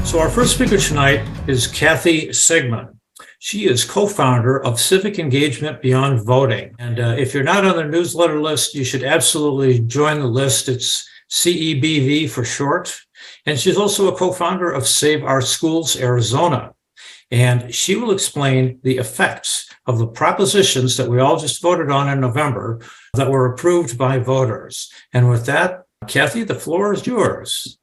So our first speaker tonight is Cathy Sigmon. She is co-founder of Civic Engagement Beyond Voting. And if you're not on their newsletter list, you should absolutely join the list. It's CEBV for short. And she's also a co-founder of Save Our Schools Arizona. And she will explain the effects of the propositions that we all just voted on in November that were approved by voters. And with that, Cathy, the floor is yours.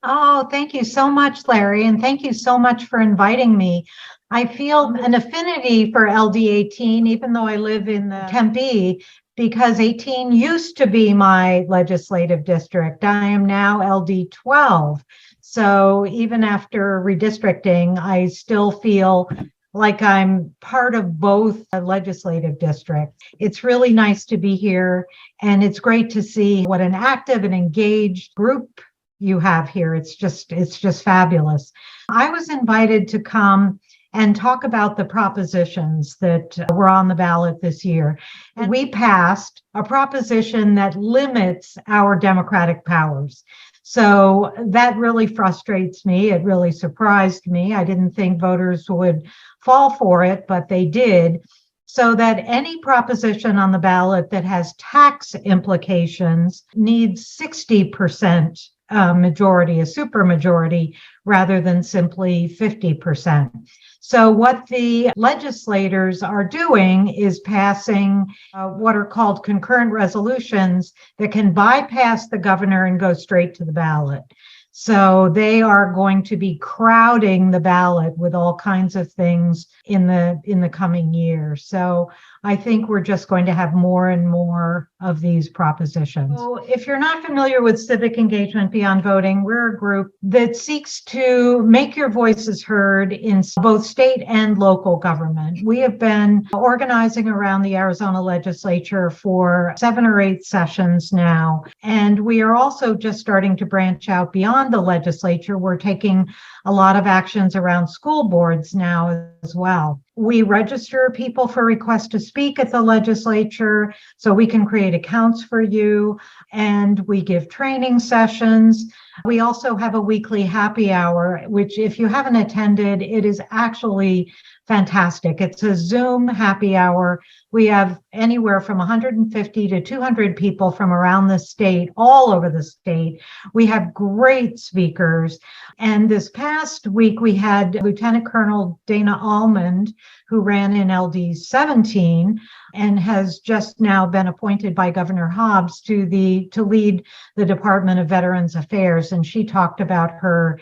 Oh, thank you so much, Larry, and thank you so much for inviting me. I feel an affinity for LD18, even though I live in the Tempe, because 18 used to be my legislative district. I am now LD12. So even after redistricting, I still feel like I'm part of both legislative districts. It's really nice to be here, and it's great to see what an active and engaged group you have here. It's just fabulous. I was invited to come and talk about the propositions that were on the ballot this year. And we passed a proposition that limits our democratic powers. So that really frustrates me. It really surprised me. I didn't think voters would fall for it, but they did. So that any proposition on the ballot that has tax implications needs 60% majority, a supermajority, rather than simply 50%. So what the legislators are doing is passing what are called concurrent resolutions that can bypass the governor and go straight to the ballot. So they are going to be crowding the ballot with all kinds of things in the coming year. So I think we're just going to have more and more of these propositions. So if you're not familiar with Civic Engagement Beyond Voting, we're a group that seeks to make your voices heard in both state and local government. We have been organizing around the Arizona legislature for 7 or 8 sessions now, and we are also just starting to branch out beyond the legislature. We're taking a lot of actions around school boards now as well. We register people for requests to speak at the legislature so we can create accounts for you, and we give training sessions. We also have a weekly happy hour, which if you haven't attended, it is actually fantastic. It's a Zoom happy hour. We have anywhere from 150 to 200 people from around the state, all over the state. We have great speakers. And this past week, we had Lieutenant Colonel Dana Almond, who ran in LD 17 and has just now been appointed by Governor Hobbs to lead the Department of Veterans Affairs. And she talked about her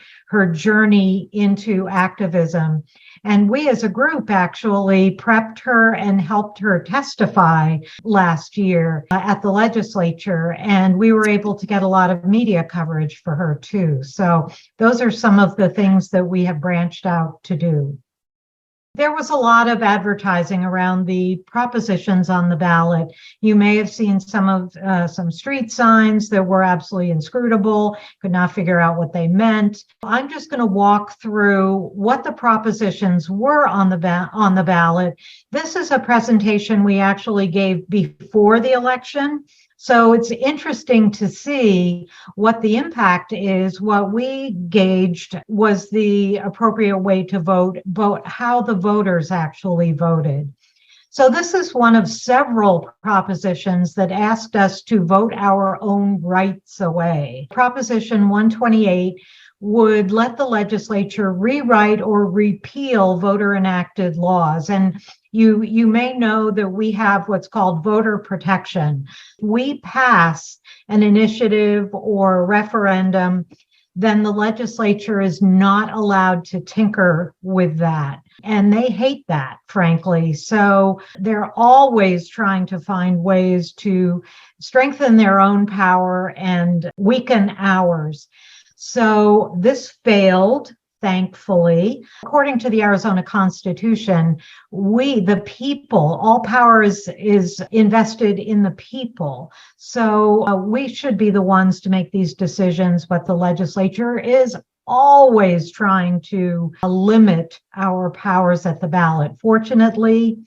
journey into activism. And we as a group actually prepped her and helped her testify last year at the legislature. And we were able to get a lot of media coverage for her too. So those are some of the things that we have branched out to do. There was a lot of advertising around the propositions on the ballot. You may have seen some street signs that were absolutely inscrutable, could not figure out what they meant. I'm just going to walk through what the propositions were on the ballot. This is a presentation we actually gave before the election. So it's interesting to see what the impact is. What we gauged was the appropriate way to vote, how the voters actually voted. So this is one of several propositions that asked us to vote our own rights away. Proposition 128 would let the legislature rewrite or repeal voter enacted laws. And you may know that we have what's called voter protection. We pass an initiative or referendum, then the legislature is not allowed to tinker with that. And they hate that, frankly. So they're always trying to find ways to strengthen their own power and weaken ours. So this failed, thankfully. According to the Arizona Constitution, we, the people, all power is invested in the people. So we should be the ones to make these decisions, but the legislature is always trying to limit our powers at the ballot. Fortunately,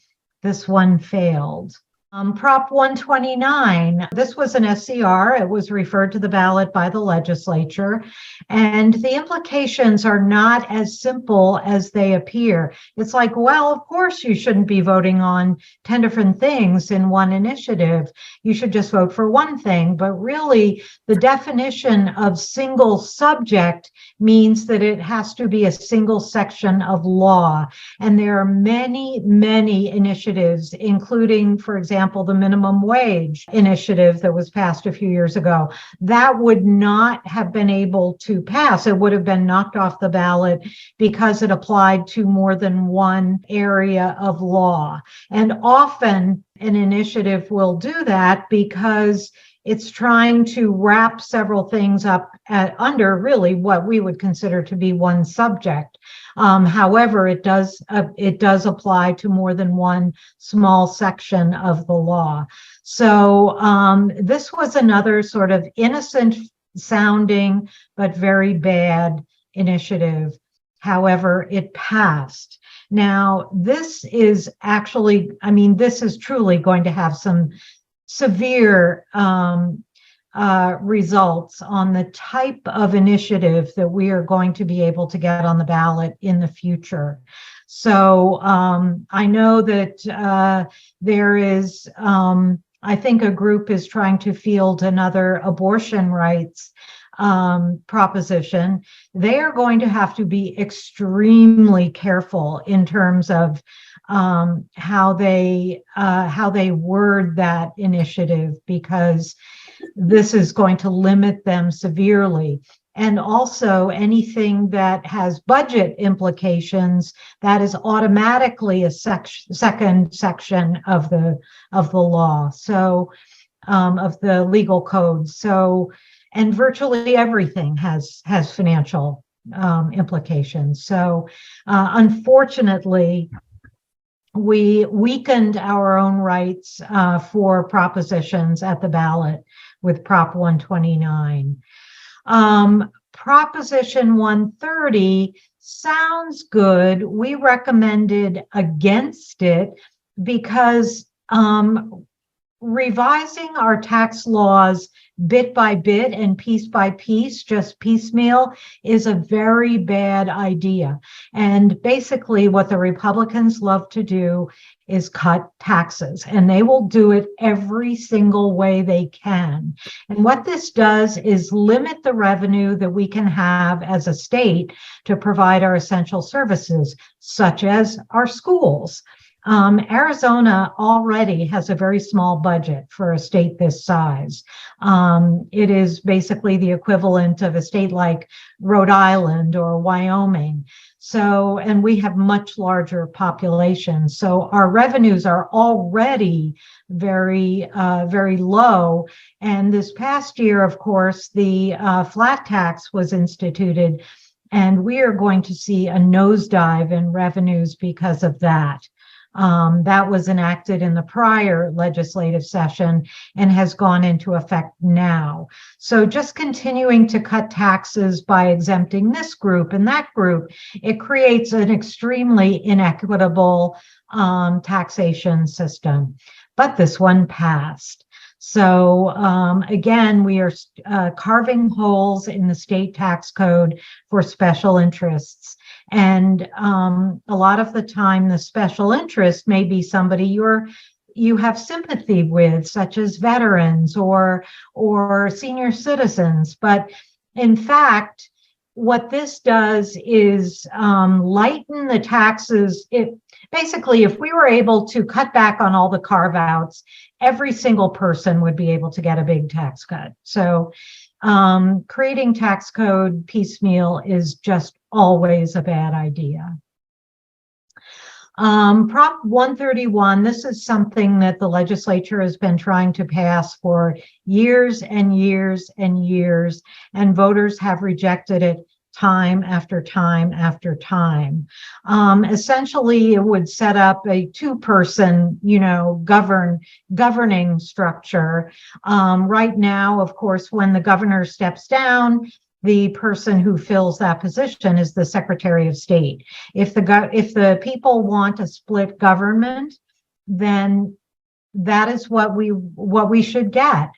this one failed. Prop 129, this was an SCR. It was referred to the ballot by the legislature, and the implications are not as simple as they appear. It's like, well, of course you shouldn't be voting on 10 different things in one initiative. You should just vote for one thing. But really, the definition of single subject means that it has to be a single section of law. And there are many, many initiatives, including, for example, the minimum wage initiative that was passed a few years ago, that would not have been able to pass. It would have been knocked off the ballot because it applied to more than one area of law. And often an initiative will do that because it's trying to wrap several things up under really what we would consider to be one subject. However, it does apply to more than one small section of the law. So this was another sort of innocent sounding but very bad initiative. However, it passed. Now, this is actually, I mean, this is truly going to have some severe results on the type of initiative that we are going to be able to get on the ballot in the future. So I know that there is, I think a group is trying to field another abortion rights proposition. They are going to have to be extremely careful in terms of how they word that initiative, because this is going to limit them severely. And also anything that has budget implications, that is automatically a second section of the law, so of the legal code. So, and virtually everything has financial implications. So unfortunately, we weakened our own rights for propositions at the ballot with Prop 129. Proposition 130 sounds good. We recommended against it because revising our tax laws bit by bit and piece by piece, just piecemeal, is a very bad idea. And basically what the Republicans love to do is cut taxes, and they will do it every single way they can. And what this does is limit the revenue that we can have as a state to provide our essential services, such as our schools. Arizona already has a very small budget for a state this size. It is basically the equivalent of a state like Rhode Island or Wyoming. So, and we have much larger populations. So our revenues are already very, very low. And this past year, of course, the flat tax was instituted, and we are going to see a nosedive in revenues because of that. That was enacted in the prior legislative session and has gone into effect now. So just continuing to cut taxes by exempting this group and that group, it creates an extremely inequitable taxation system. But this one passed. So again, we are carving holes in the state tax code for special interests. And a lot of the time, the special interest may be somebody you have sympathy with, such as veterans or senior citizens. But in fact, what this does is lighten the taxes. Basically, if we were able to cut back on all the carve-outs, every single person would be able to get a big tax cut. So creating tax code piecemeal is just always a bad idea. Prop 131, this is something that the legislature has been trying to pass for years and years and years, and voters have rejected it time after time after time. Essentially, it would set up a two-person, governing structure. Right now, of course, when the governor steps down, the person who fills that position is the Secretary of State. If the people want a split government, then that is what we should get.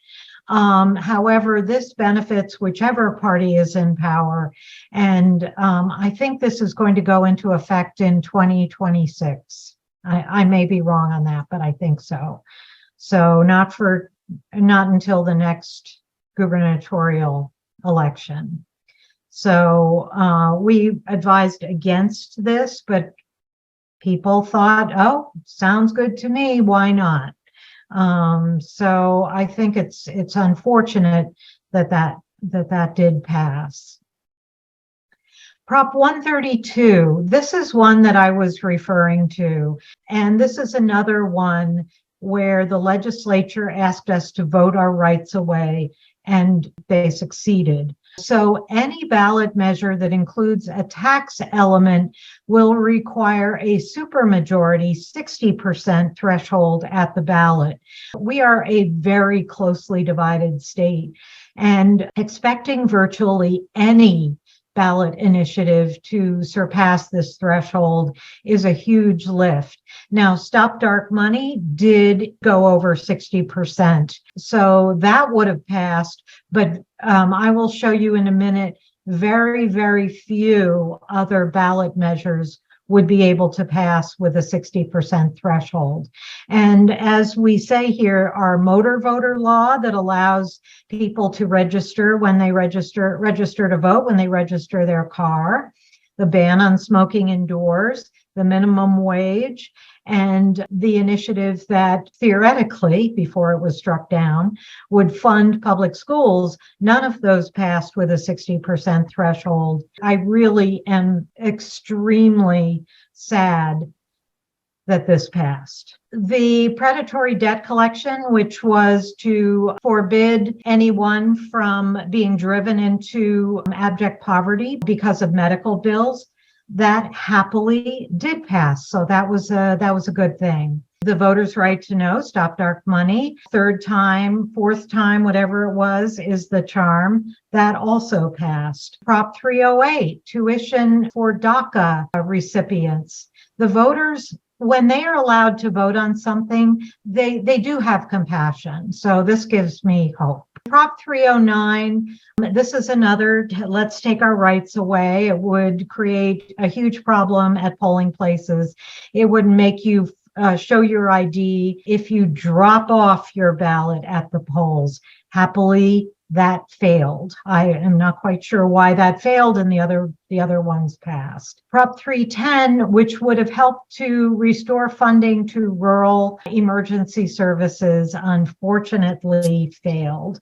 However, this benefits whichever party is in power. And I think this is going to go into effect in 2026. I may be wrong on that, but I think so. So not until the next gubernatorial election. So we advised against this, but people thought, oh, sounds good to me. Why not? So I think it's unfortunate that did pass. Prop 132, this is one that I was referring to, and this is another one where the legislature asked us to vote our rights away, and they succeeded. So any ballot measure that includes a tax element will require a supermajority 60% threshold at the ballot. We are a very closely divided state, and expecting virtually any ballot initiative to surpass this threshold is a huge lift. Now, Stop Dark Money did go over 60%, so that would have passed, but I will show you in a minute, very, very few other ballot measures would be able to pass with a 60% threshold. And as we say here, our motor voter law that allows people to register when they register to vote when they register their car, the ban on smoking indoors, the minimum wage, and the initiative that theoretically, before it was struck down, would fund public schools. None of those passed with a 60% threshold. I really am extremely sad that this passed. The predatory debt collection, which was to forbid anyone from being driven into abject poverty because of medical bills, that happily did pass. So that was a good thing. The voters' right to know, Stop Dark Money, third time, fourth time, whatever it was, is the charm. That also passed. Prop 308, tuition for DACA recipients. The voters, when they are allowed to vote on something, they do have compassion. So this gives me hope. Prop 309, this is another, let's take our rights away. It would create a huge problem at polling places. It would make you show your ID if you drop off your ballot at the polls. Happily, that failed. I am not quite sure why that failed, and the other ones passed. Prop 310, which would have helped to restore funding to rural emergency services, unfortunately failed.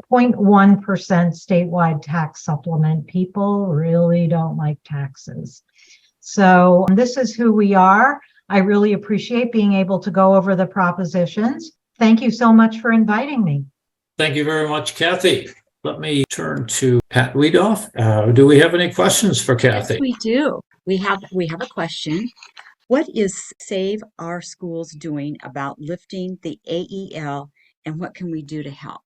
0.1% statewide tax supplement. People really don't like taxes. So this is who we are. I really appreciate being able to go over the propositions. Thank you so much for inviting me. Thank you very much, Cathy. Let me turn to Pat Weedoff. Do we have any questions for Cathy? Yes, we do. We have a question. What is Save Our Schools doing about lifting the AEL, and what can we do to help?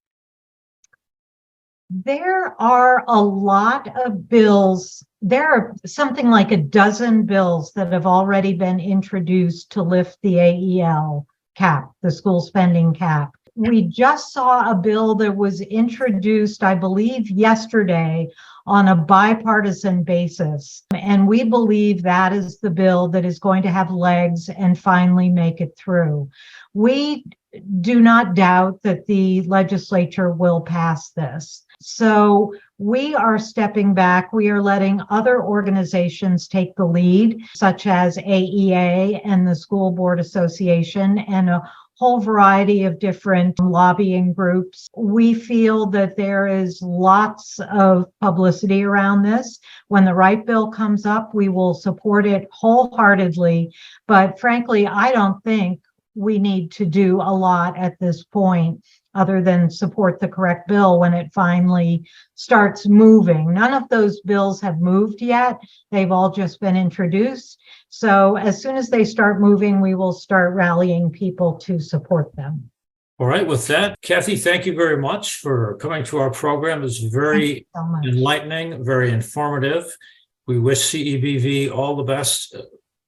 There are a lot of bills. There are something like a dozen bills that have already been introduced to lift the AEL cap, the school spending cap. We just saw a bill that was introduced, I believe, yesterday on a bipartisan basis. And we believe that is the bill that is going to have legs and finally make it through. We do not doubt that the legislature will pass this. So we are stepping back. We are letting other organizations take the lead, such as AEA and the School Board Association and a whole variety of different lobbying groups. We feel that there is lots of publicity around this. When the right bill comes up, we will support it wholeheartedly. But frankly, I don't think we need to do a lot at this point other than support the correct bill when it finally starts moving. None of those bills have moved yet. They've all just been introduced. So as soon as they start moving, we will start rallying people to support them. All right. With that, Cathy, thank you very much for coming to our program. It's very enlightening, very informative. We wish CEBV all the best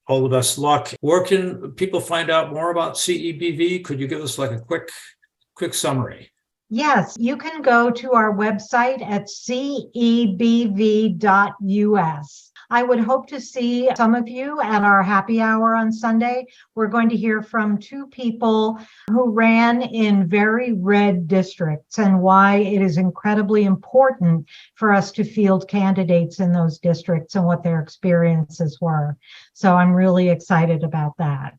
All the best luck. Where can people find out more about CEBV? Could you give us like a quick summary? Yes, you can go to our website at cebv.us. I would hope to see some of you at our happy hour on Sunday. We're going to hear from two people who ran in very red districts and why it is incredibly important for us to field candidates in those districts and what their experiences were. So I'm really excited about that.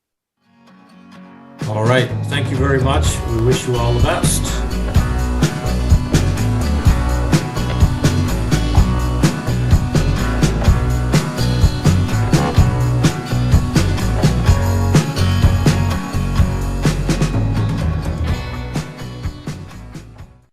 All right. Thank you very much. We wish you all the best.